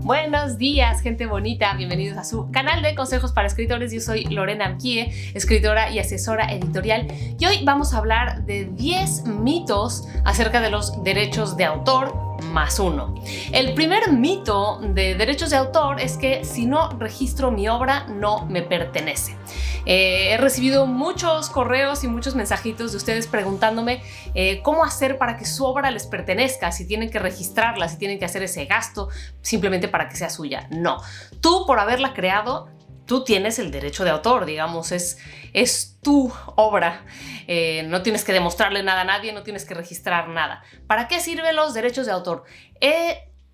Buenos días, gente bonita. Bienvenidos a su canal de consejos para escritores. Yo soy Lorena Amquie, escritora y asesora editorial. Y hoy vamos a hablar de 10 mitos acerca de los derechos de autor más uno. El primer mito de derechos de autor es que si no registro mi obra, no me pertenece. He recibido muchos correos y muchos mensajitos de ustedes preguntándome cómo hacer para que su obra les pertenezca, si tienen que registrarla, si tienen que hacer ese gasto simplemente para que sea suya. No, tú por haberla creado, tú tienes el derecho de autor, digamos, es tu obra. No tienes que demostrarle nada a nadie, no tienes que registrar nada. ¿Para qué sirven los derechos de autor?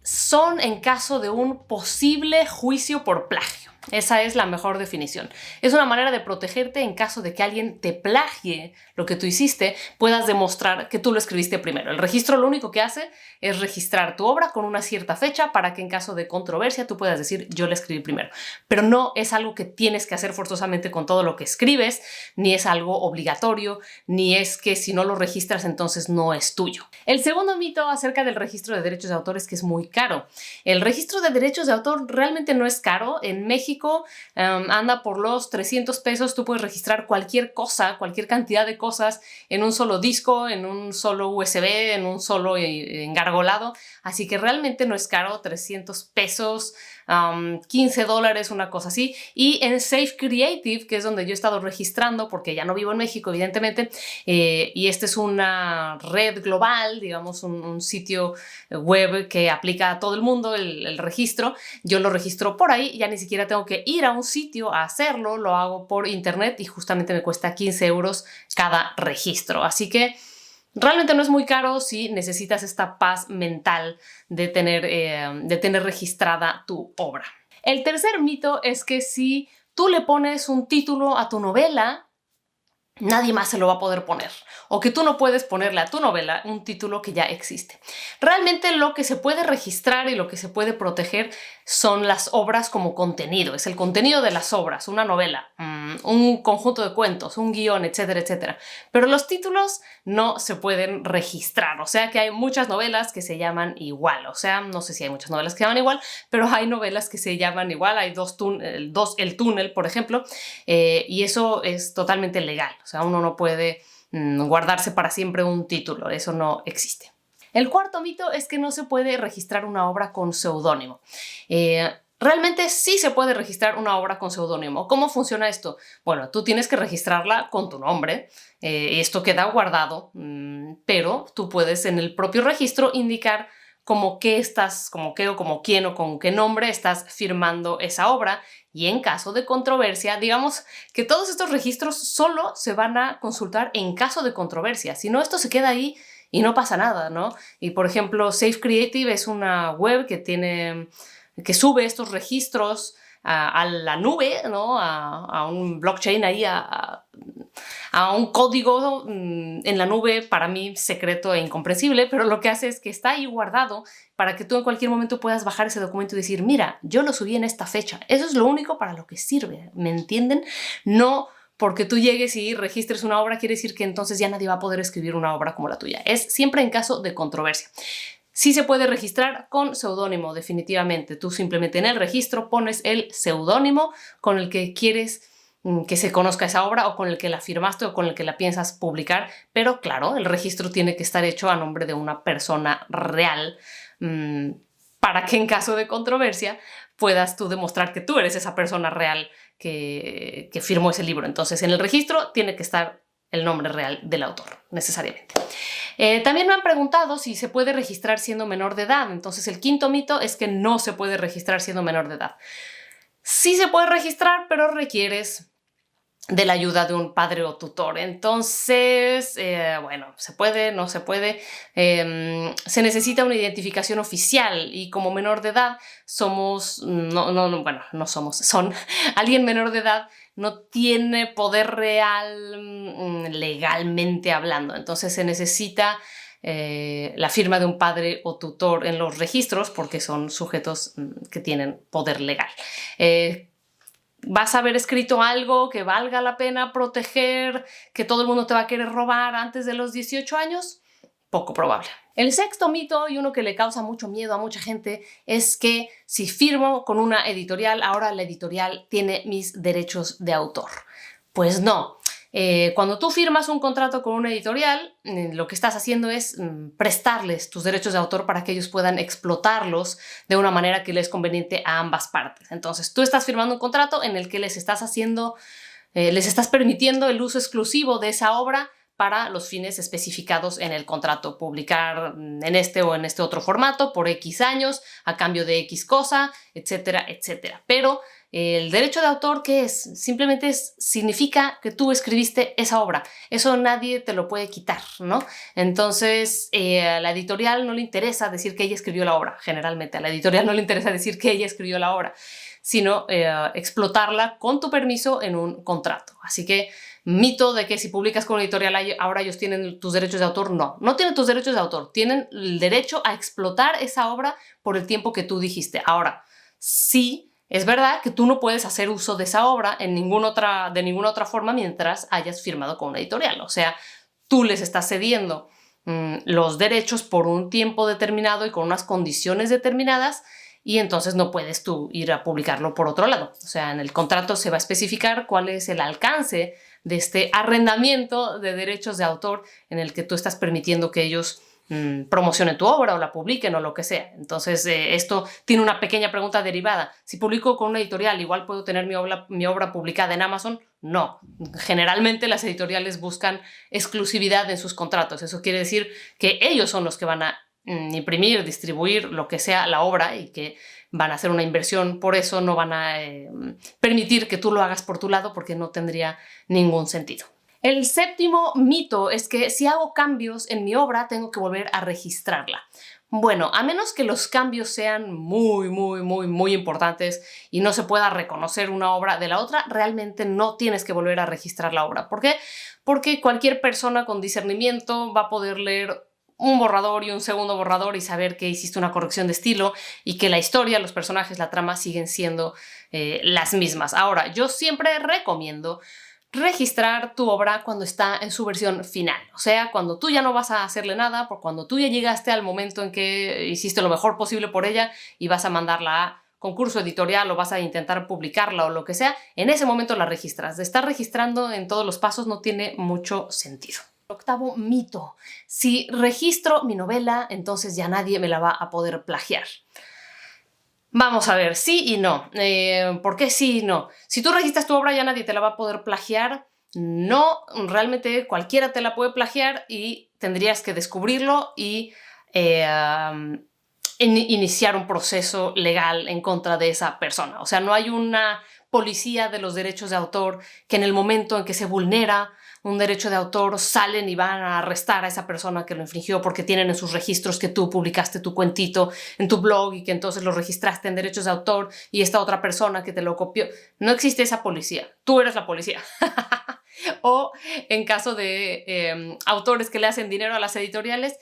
Son en caso de un posible juicio por plagio. Esa es la mejor definición. Es una manera de protegerte en caso de que alguien te plagie lo que tú hiciste, puedas demostrar que tú lo escribiste primero. El registro lo único que hace es registrar tu obra con una cierta fecha para que en caso de controversia tú puedas decir yo la escribí primero. Pero no es algo que tienes que hacer forzosamente con todo lo que escribes, ni es algo obligatorio, ni es que si no lo registras entonces no es tuyo. El segundo mito acerca del registro de derechos de autor es que es muy caro. El registro de derechos de autor realmente no es caro. En México anda por los 300 pesos. Tú puedes registrar cualquier cosa, cualquier cantidad de cosas en un solo disco, en un solo USB, en un solo engargolado. Así que realmente no es caro, 300 pesos, $15, una cosa así. Y en Safe Creative, que es donde yo he estado registrando, porque ya no vivo en México, evidentemente, y esta es una red global, digamos, un sitio web que aplica a todo el mundo el registro. Yo lo registro por ahí, ya ni siquiera tengo que ir a un sitio a hacerlo, lo hago por internet y justamente me cuesta 15 euros cada registro. Así que realmente no es muy caro si necesitas esta paz mental de tener registrada tu obra. El tercer mito es que si tú le pones un título a tu novela, nadie más se lo va a poder poner, o que tú no puedes ponerle a tu novela un título que ya existe. Realmente lo que se puede registrar y lo que se puede proteger son las obras como contenido, es el contenido de las obras, una novela, un conjunto de cuentos, un guión, etcétera, etcétera. Pero los títulos no se pueden registrar, o sea que hay muchas novelas que se llaman igual, o sea, no sé si hay muchas novelas que se llaman igual, pero hay novelas que se llaman igual, hay El Túnel, por ejemplo, y eso es totalmente legal. O sea, uno no puede guardarse para siempre un título, eso no existe. El cuarto mito es que no se puede registrar una obra con seudónimo. Realmente sí se puede registrar una obra con seudónimo. ¿Cómo funciona esto? Bueno, tú tienes que registrarla con tu nombre, esto queda guardado, pero tú puedes en el propio registro indicar como qué o como quién o con qué nombre estás firmando esa obra. Y en caso de controversia, digamos que todos estos registros solo se van a consultar en caso de controversia. Si no, esto se queda ahí y no pasa nada, ¿no? Y por ejemplo, Safe Creative es una web que sube estos registros a la nube, ¿no? A un blockchain ahí, a un código en la nube, para mí secreto e incomprensible, pero lo que hace es que está ahí guardado para que tú en cualquier momento puedas bajar ese documento y decir, mira, yo lo subí en esta fecha. Eso es lo único para lo que sirve, ¿me entienden? No porque tú llegues y registres una obra quiere decir que entonces ya nadie va a poder escribir una obra como la tuya. Es siempre en caso de controversia. Sí se puede registrar con seudónimo, definitivamente. Tú simplemente en el registro pones el seudónimo con el que quieres que se conozca esa obra o con el que la firmaste o con el que la piensas publicar, pero claro, el registro tiene que estar hecho a nombre de una persona real para que en caso de controversia puedas tú demostrar que tú eres esa persona real que firmó ese libro. Entonces, en el registro tiene que estar el nombre real del autor, necesariamente. También me han preguntado si se puede registrar siendo menor de edad. Entonces, el quinto mito es que no se puede registrar siendo menor de edad. Sí se puede registrar, pero requieres de la ayuda de un padre o tutor. Entonces, bueno, se puede, no se puede. Se necesita una identificación oficial y como menor de edad alguien menor de edad no tiene poder real legalmente hablando. Entonces se necesita la firma de un padre o tutor en los registros porque son sujetos que tienen poder legal. ¿Vas a haber escrito algo que valga la pena proteger, que todo el mundo te va a querer robar antes de los 18 años? poco probable. El sexto mito, y uno que le causa mucho miedo a mucha gente, es que si firmo con una editorial, ahora la editorial tiene mis derechos de autor. Pues no. Cuando tú firmas un contrato con una editorial, lo que estás haciendo es prestarles tus derechos de autor para que ellos puedan explotarlos de una manera que les conveniente a ambas partes. Entonces, tú estás firmando un contrato en el que les estás permitiendo el uso exclusivo de esa obra para los fines especificados en el contrato, publicar en este o en este otro formato por X años, a cambio de X cosa, etcétera, etcétera. Pero el derecho de autor, ¿qué es? Simplemente significa que tú escribiste esa obra. Eso nadie te lo puede quitar, ¿no? Entonces, a la editorial no le interesa decir que ella escribió la obra, generalmente. A la editorial no le interesa decir que ella escribió la obra, sino explotarla con tu permiso en un contrato. Así que mito de que si publicas con una editorial ahora ellos tienen tus derechos de autor, no. No tienen tus derechos de autor, tienen el derecho a explotar esa obra por el tiempo que tú dijiste. Ahora, sí, es verdad que tú no puedes hacer uso de esa obra de ninguna otra forma mientras hayas firmado con una editorial. O sea, tú les estás cediendo los derechos por un tiempo determinado y con unas condiciones determinadas, y entonces no puedes tú ir a publicarlo por otro lado. O sea, en el contrato se va a especificar cuál es el alcance de este arrendamiento de derechos de autor en el que tú estás permitiendo que ellos promocionen tu obra o la publiquen o lo que sea. Entonces, esto tiene una pequeña pregunta derivada. Si publico con una editorial, ¿igual puedo tener mi obra publicada en Amazon? No. Generalmente las editoriales buscan exclusividad en sus contratos. Eso quiere decir que ellos son los que van a imprimir, distribuir, lo que sea la obra, y que van a hacer una inversión por eso, no van a permitir que tú lo hagas por tu lado porque no tendría ningún sentido. El séptimo mito es que si hago cambios en mi obra tengo que volver a registrarla. Bueno, a menos que los cambios sean muy importantes y no se pueda reconocer una obra de la otra, realmente no tienes que volver a registrar la obra. ¿Por qué? Porque cualquier persona con discernimiento va a poder leer un borrador y un segundo borrador y saber que hiciste una corrección de estilo y que la historia, los personajes, la trama siguen siendo las mismas. Ahora, yo siempre recomiendo registrar tu obra cuando está en su versión final. O sea, cuando tú ya no vas a hacerle nada, por cuando tú ya llegaste al momento en que hiciste lo mejor posible por ella y vas a mandarla a concurso editorial o vas a intentar publicarla o lo que sea, en ese momento la registras. De estar registrando en todos los pasos no tiene mucho sentido. Octavo mito: si registro mi novela, entonces ya nadie me la va a poder plagiar. Vamos a ver, sí y no. ¿Por qué sí y no? Si tú registras tu obra, ya nadie te la va a poder plagiar. No, realmente cualquiera te la puede plagiar y tendrías que descubrirlo y iniciar un proceso legal en contra de esa persona. O sea, no hay una policía de los derechos de autor que en el momento en que se vulnera un derecho de autor salen y van a arrestar a esa persona que lo infringió porque tienen en sus registros que tú publicaste tu cuentito en tu blog y que entonces lo registraste en derechos de autor y esta otra persona que te lo copió. No existe esa policía. Tú eres la policía. O en caso de autores que le hacen dinero a las editoriales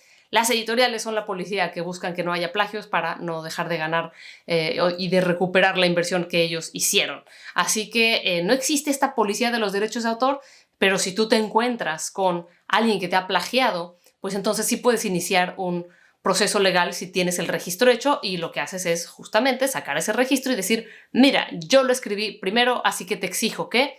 son la policía que buscan que no haya plagios para no dejar de ganar y de recuperar la inversión que ellos hicieron. Así que no existe esta policía de los derechos de autor, pero si tú te encuentras con alguien que te ha plagiado, pues entonces sí puedes iniciar un proceso legal si tienes el registro hecho, y lo que haces es justamente sacar ese registro y decir, mira, yo lo escribí primero, así que te exijo que...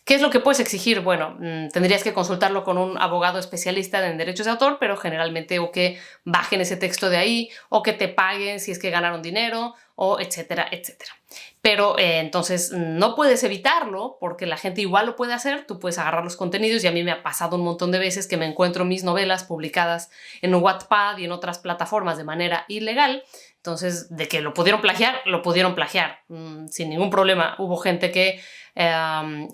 ¿Qué es lo que puedes exigir? Bueno, tendrías que consultarlo con un abogado especialista en derechos de autor, pero generalmente o que bajen ese texto de ahí, o que te paguen si es que ganaron dinero, o etcétera, etcétera. Pero entonces no puedes evitarlo porque la gente igual lo puede hacer. Tú puedes agarrar los contenidos, y a mí me ha pasado un montón de veces que me encuentro mis novelas publicadas en Wattpad y en otras plataformas de manera ilegal. Entonces, de que lo pudieron plagiar, sin ningún problema. Hubo gente que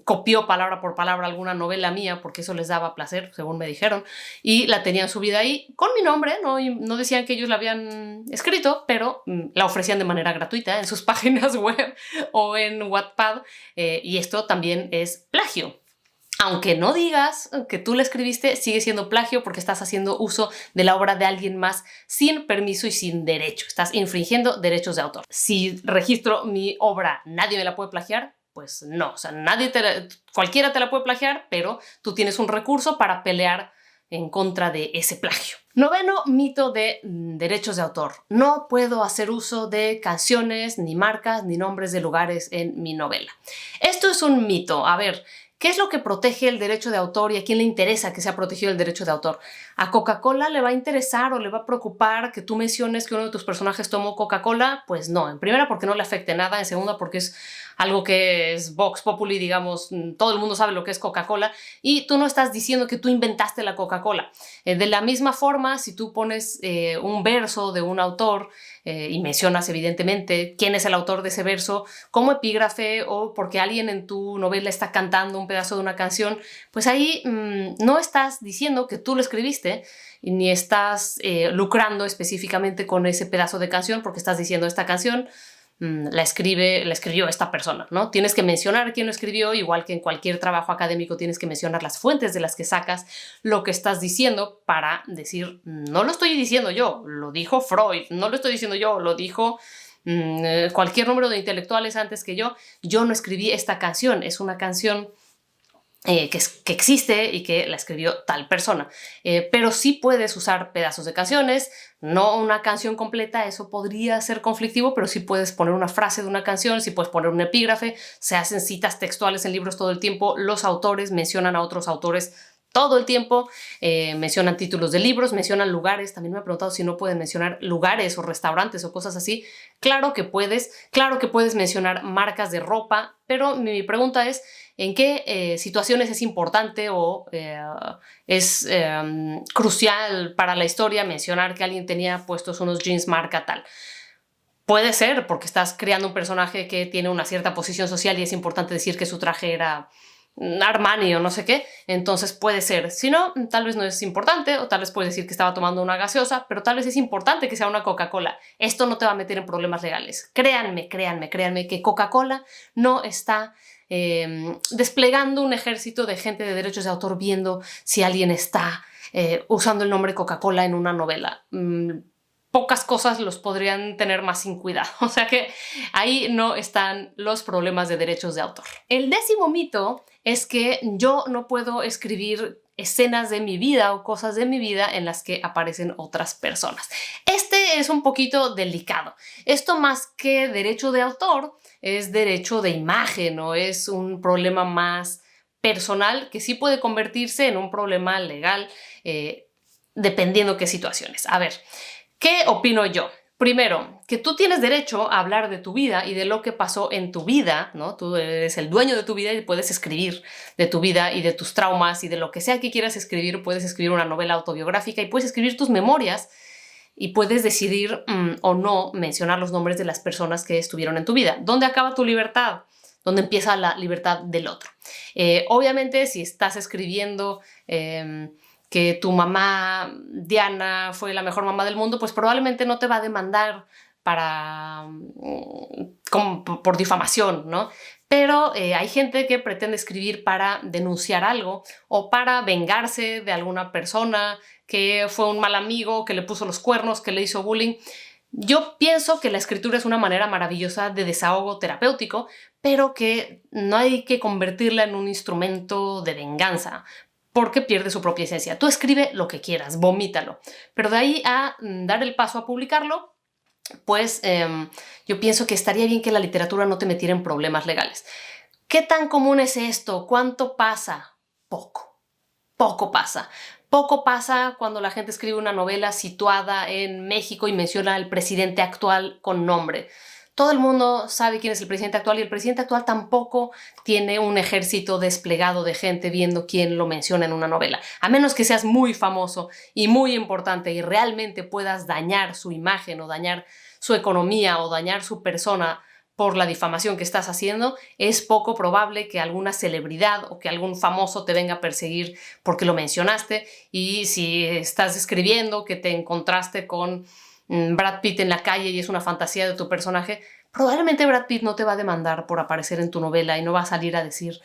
copió palabra por palabra alguna novela mía porque eso les daba placer, según me dijeron, y la tenían subida ahí con mi nombre, ¿no? Y no decían que ellos la habían escrito, pero la ofrecían de manera gratuita en sus páginas web o en Wattpad, y esto también es plagio. Aunque no digas que tú la escribiste, sigue siendo plagio porque estás haciendo uso de la obra de alguien más sin permiso y sin derecho. Estás infringiendo derechos de autor. Si registro mi obra, ¿nadie me la puede plagiar? Pues no, o sea, cualquiera te la puede plagiar, pero tú tienes un recurso para pelear en contra de ese plagio. Noveno mito de derechos de autor. No puedo hacer uso de canciones, ni marcas, ni nombres de lugares en mi novela. Esto es un mito. A ver, ¿qué es lo que protege el derecho de autor y a quién le interesa que sea protegido el derecho de autor? ¿A Coca-Cola le va a interesar o le va a preocupar que tú menciones que uno de tus personajes tomó Coca-Cola? Pues no. En primera, porque no le afecte nada. En segunda, porque es algo que es Vox Populi, digamos, todo el mundo sabe lo que es Coca-Cola y tú no estás diciendo que tú inventaste la Coca-Cola. De la misma forma, si tú pones un verso de un autor y mencionas evidentemente quién es el autor de ese verso como epígrafe o porque alguien en tu novela está cantando un pedazo de una canción, pues ahí no estás diciendo que tú lo escribiste ni estás lucrando específicamente con ese pedazo de canción porque estás diciendo esta canción la escribió esta persona, ¿no? Tienes que mencionar quién lo escribió, igual que en cualquier trabajo académico tienes que mencionar las fuentes de las que sacas lo que estás diciendo para decir, no lo estoy diciendo yo, lo dijo Freud, no lo estoy diciendo yo, lo dijo cualquier número de intelectuales antes que yo no escribí esta canción, es una canción que existe y que la escribió tal persona. Pero sí puedes usar pedazos de canciones, no una canción completa, eso podría ser conflictivo, pero sí puedes poner una frase de una canción, sí puedes poner un epígrafe, se hacen citas textuales en libros todo el tiempo, los autores mencionan a otros autores todo el tiempo, mencionan títulos de libros, mencionan lugares, también me he preguntado si no pueden mencionar lugares o restaurantes o cosas así. Claro que puedes mencionar marcas de ropa, pero mi pregunta es, ¿en qué situaciones es importante o es crucial para la historia mencionar que alguien tenía puestos unos jeans marca tal? Puede ser porque estás creando un personaje que tiene una cierta posición social y es importante decir que su traje era Armani o no sé qué, entonces puede ser. Si no, tal vez no es importante o tal vez puedes decir que estaba tomando una gaseosa, pero tal vez es importante que sea una Coca-Cola. Esto no te va a meter en problemas legales. Créanme que Coca-Cola no está desplegando un ejército de gente de derechos de autor viendo si alguien está usando el nombre Coca-Cola en una novela. Pocas cosas los podrían tener más sin cuidado. O sea que ahí no están los problemas de derechos de autor. El décimo mito es que yo no puedo escribir escenas de mi vida o cosas de mi vida en las que aparecen otras personas. Este es un poquito delicado. Esto más que derecho de autor es derecho de imagen o es un problema más personal que sí puede convertirse en un problema legal dependiendo qué situaciones. A ver, ¿qué opino yo? Primero, que tú tienes derecho a hablar de tu vida y de lo que pasó en tu vida, ¿no? Tú eres el dueño de tu vida y puedes escribir de tu vida y de tus traumas y de lo que sea que quieras escribir. Puedes escribir una novela autobiográfica y puedes escribir tus memorias y puedes decidir o no mencionar los nombres de las personas que estuvieron en tu vida. ¿Dónde acaba tu libertad? ¿Dónde empieza la libertad del otro? Obviamente, si estás escribiendo que tu mamá, Diana, fue la mejor mamá del mundo, pues probablemente no te va a demandar por difamación, ¿no? Pero hay gente que pretende escribir para denunciar algo o para vengarse de alguna persona que fue un mal amigo, que le puso los cuernos, que le hizo bullying. Yo pienso que la escritura es una manera maravillosa de desahogo terapéutico, pero que no hay que convertirla en un instrumento de venganza, porque pierde su propia esencia. Tú escribe lo que quieras, vomítalo, pero de ahí a dar el paso a publicarlo, pues yo pienso que estaría bien que la literatura no te metiera en problemas legales. ¿Qué tan común es esto? ¿Cuánto pasa? Poco pasa. Poco pasa cuando la gente escribe una novela situada en México y menciona al presidente actual con nombre. Todo el mundo sabe quién es el presidente actual y el presidente actual tampoco tiene un ejército desplegado de gente viendo quién lo menciona en una novela. A menos que seas muy famoso y muy importante y realmente puedas dañar su imagen o dañar su economía o dañar su persona por la difamación que estás haciendo, es poco probable que alguna celebridad o que algún famoso te venga a perseguir porque lo mencionaste. Y si estás escribiendo que te encontraste con Brad Pitt en la calle y es una fantasía de tu personaje, probablemente Brad Pitt no te va a demandar por aparecer en tu novela y no va a salir a decir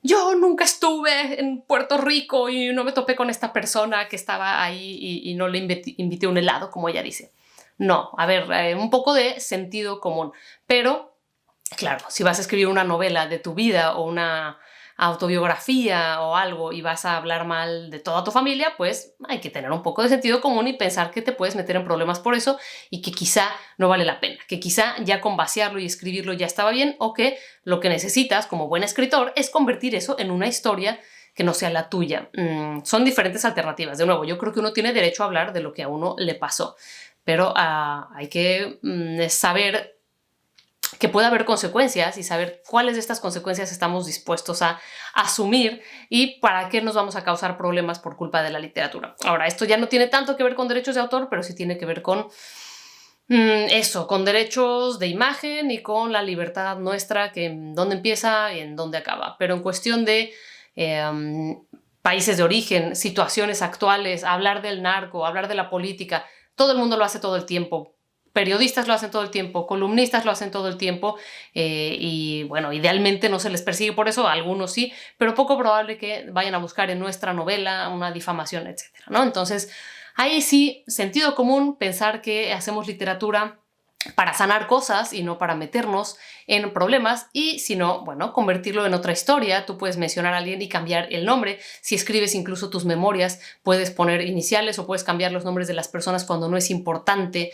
yo nunca estuve en Puerto Rico y no me topé con esta persona que estaba ahí y no le invité un helado, como ella dice. No, a ver, un poco de sentido común. Pero, claro, si vas a escribir una novela de tu vida o una autobiografía o algo y vas a hablar mal de toda tu familia, pues hay que tener un poco de sentido común y pensar que te puedes meter en problemas por eso y que quizá no vale la pena, que quizá ya con vaciarlo y escribirlo ya estaba bien, o que lo que necesitas como buen escritor es convertir eso en una historia que no sea la tuya. Son diferentes alternativas. De nuevo, yo creo que uno tiene derecho a hablar de lo que a uno le pasó, pero hay que saber que puede haber consecuencias y saber cuáles de estas consecuencias estamos dispuestos a asumir y para qué nos vamos a causar problemas por culpa de la literatura. Ahora, esto ya no tiene tanto que ver con derechos de autor, pero sí tiene que ver con eso, con derechos de imagen y con la libertad nuestra, que en dónde empieza y en dónde acaba. Pero en cuestión de países de origen, situaciones actuales, hablar del narco, hablar de la política, todo el mundo lo hace todo el tiempo. Periodistas lo hacen todo el tiempo, columnistas lo hacen todo el tiempo y bueno, idealmente no se les persigue por eso, algunos sí, pero poco probable que vayan a buscar en nuestra novela una difamación, etcétera, ¿no? Entonces, ahí sí, sentido común pensar que hacemos literatura para sanar cosas y no para meternos en problemas, y si no, bueno, convertirlo en otra historia. Tú puedes mencionar a alguien y cambiar el nombre. Si escribes incluso tus memorias, puedes poner iniciales o puedes cambiar los nombres de las personas cuando no es importante,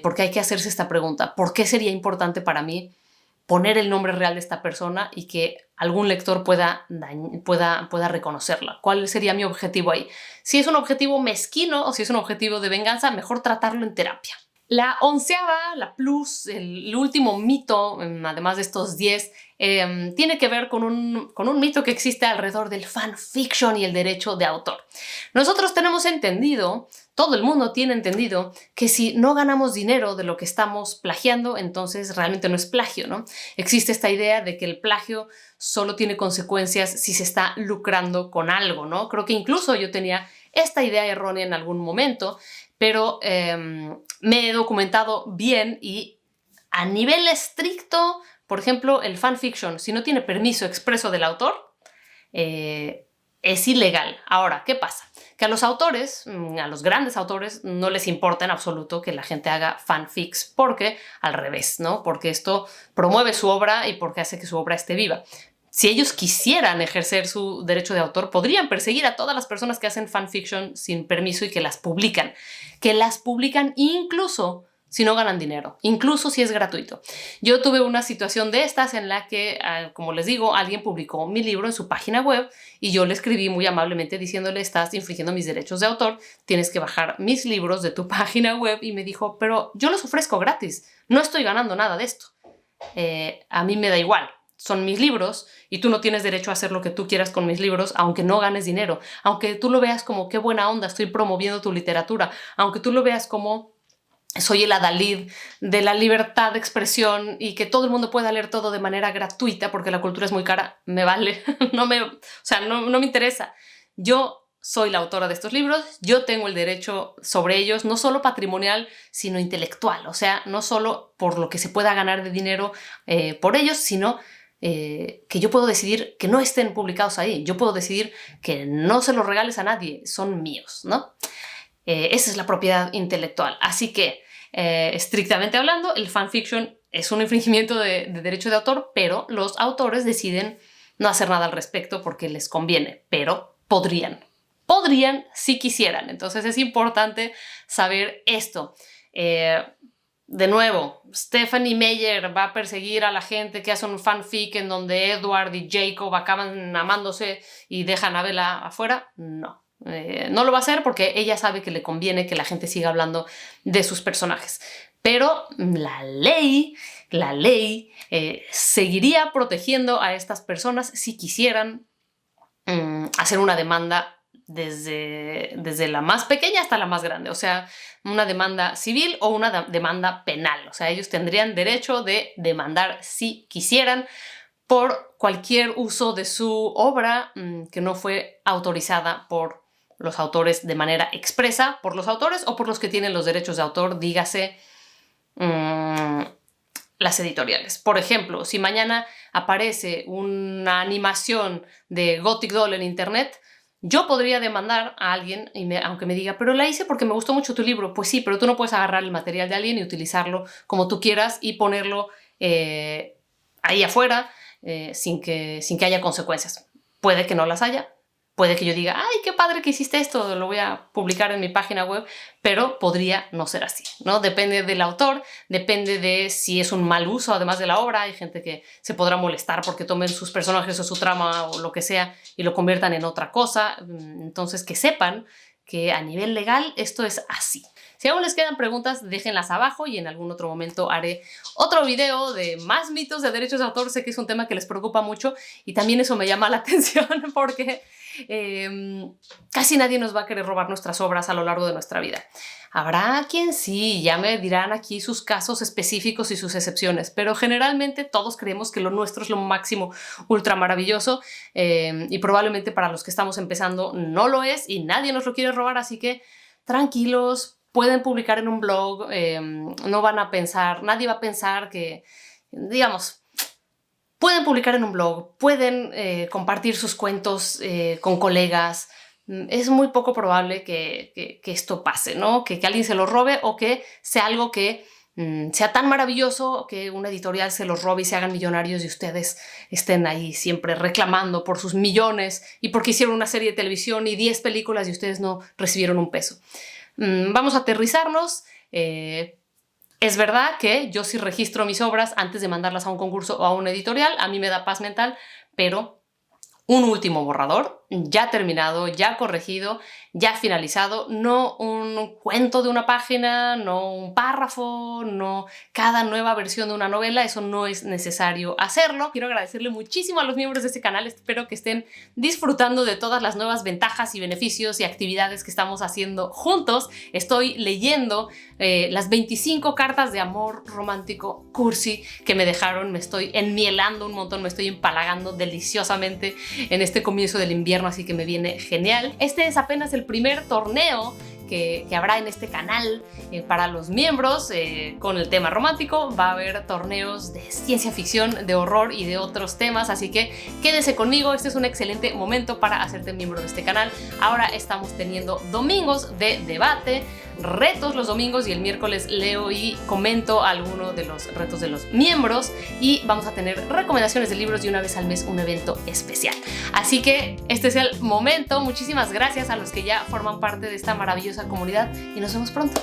porque hay que hacerse esta pregunta: ¿por qué sería importante para mí poner el nombre real de esta persona y que algún lector pueda reconocerla? ¿Cuál sería mi objetivo ahí? Si es un objetivo mezquino o si es un objetivo de venganza, mejor tratarlo en terapia. La 11ª, la plus, el último mito, además de estos 10, tiene que ver con un mito que existe alrededor del fanfiction y el derecho de autor. Nosotros tenemos entendido, todo el mundo tiene entendido, que si no ganamos dinero de lo que estamos plagiando, entonces realmente no es plagio, ¿no? Existe esta idea de que el plagio solo tiene consecuencias si se está lucrando con algo, ¿no? Creo que incluso yo tenía esta idea errónea en algún momento, pero me he documentado bien y a nivel estricto, por ejemplo, el fanfiction, si no tiene permiso expreso del autor, es ilegal. Ahora, ¿qué pasa? Que a los autores, a los grandes autores, no les importa en absoluto que la gente haga fanfics, porque al revés, ¿no? Porque esto promueve su obra y porque hace que su obra esté viva. Si ellos quisieran ejercer su derecho de autor, podrían perseguir a todas las personas que hacen fanfiction sin permiso y que las publican incluso si no ganan dinero, incluso si es gratuito. Yo tuve una situación de estas en la que, como les digo, alguien publicó mi libro en su página web y yo le escribí muy amablemente diciéndole: estás infringiendo mis derechos de autor, tienes que bajar mis libros de tu página web. Y me dijo: pero yo los ofrezco gratis, no estoy ganando nada de esto. A mí me da igual. Son mis libros y tú no tienes derecho a hacer lo que tú quieras con mis libros, aunque no ganes dinero, aunque tú lo veas como qué buena onda, estoy promoviendo tu literatura, aunque tú lo veas como soy el adalid de la libertad de expresión y que todo el mundo pueda leer todo de manera gratuita porque la cultura es muy cara. Me vale, no me interesa. Yo soy la autora de estos libros, yo tengo el derecho sobre ellos, no solo patrimonial, sino intelectual. O sea, no solo por lo que se pueda ganar de dinero por ellos, sino que yo puedo decidir que no estén publicados ahí. Yo puedo decidir que no se los regales a nadie, son míos, ¿no? Esa es la propiedad intelectual. Así que, estrictamente hablando, el fanfiction es un infringimiento de derecho de autor, pero los autores deciden no hacer nada al respecto porque les conviene, pero podrían si quisieran. Entonces es importante saber esto. De nuevo, Stephenie Meyer va a perseguir a la gente que hace un fanfic en donde Edward y Jacob acaban amándose y dejan a Bella afuera. No. No lo va a hacer porque ella sabe que le conviene que la gente siga hablando de sus personajes. Pero la ley seguiría protegiendo a estas personas si quisieran hacer una demanda desde la más pequeña hasta la más grande. O sea, una demanda civil o una demanda penal. O sea, ellos tendrían derecho de demandar si quisieran por cualquier uso de su obra que no fue autorizada por los autores de manera expresa, por los autores o por los que tienen los derechos de autor, dígase las editoriales. Por ejemplo, si mañana aparece una animación de Gothic Doll en internet, yo podría demandar a alguien, aunque me diga: pero la hice porque me gustó mucho tu libro. Pues sí, pero tú no puedes agarrar el material de alguien y utilizarlo como tú quieras y ponerlo ahí afuera sin que haya consecuencias. Puede que no las haya. Puede que yo diga, ¡ay, qué padre que hiciste esto! Lo voy a publicar en mi página web, pero podría no ser así, ¿no? Depende del autor, depende de si es un mal uso, además de la obra. Hay gente que se podrá molestar porque tomen sus personajes o su trama o lo que sea y lo conviertan en otra cosa. Entonces, que sepan que a nivel legal esto es así. Si aún les quedan preguntas, déjenlas abajo y en algún otro momento haré otro video de más mitos de derechos de autor. Sé que es un tema que les preocupa mucho y también eso me llama la atención porque casi nadie nos va a querer robar nuestras obras a lo largo de nuestra vida. Habrá quien sí, ya me dirán aquí sus casos específicos y sus excepciones, pero generalmente todos creemos que lo nuestro es lo máximo, ultra maravilloso, y probablemente para los que estamos empezando no lo es y nadie nos lo quiere robar, así que tranquilos. Pueden publicar en un blog, no van a pensar, nadie va a pensar que, digamos, pueden publicar en un blog, pueden compartir sus cuentos con colegas. Es muy poco probable que esto pase, ¿no? Que alguien se lo robe o que sea algo que sea tan maravilloso que una editorial se los robe y se hagan millonarios y ustedes estén ahí siempre reclamando por sus millones y porque hicieron una serie de televisión y 10 películas y ustedes no recibieron un peso. Vamos a aterrizarnos. Es verdad que yo sí registro mis obras antes de mandarlas a un concurso o a una editorial. A mí me da paz mental, pero un último borrador, ya terminado, ya corregido, ya finalizado, no un cuento de una página, no un párrafo, no cada nueva versión de una novela, eso no es necesario hacerlo. Quiero agradecerle muchísimo a los miembros de este canal, espero que estén disfrutando de todas las nuevas ventajas y beneficios y actividades que estamos haciendo juntos. Estoy leyendo las 25 cartas de amor romántico cursi que me dejaron, me estoy enmielando un montón, me estoy empalagando deliciosamente en este comienzo del invierno, así que me viene genial. Este es apenas el primer torneo que habrá en este canal para los miembros con el tema romántico. Va a haber torneos de ciencia ficción, de horror y de otros temas, así que quédese conmigo. Este es un excelente momento para hacerte miembro de este canal. Ahora estamos teniendo domingos de debate, retos los domingos y el miércoles leo y comento algunos de los retos de los miembros y vamos a tener recomendaciones de libros y una vez al mes un evento especial. Así que este es el momento. Muchísimas gracias a los que ya forman parte de esta maravillosa comunidad y nos vemos pronto.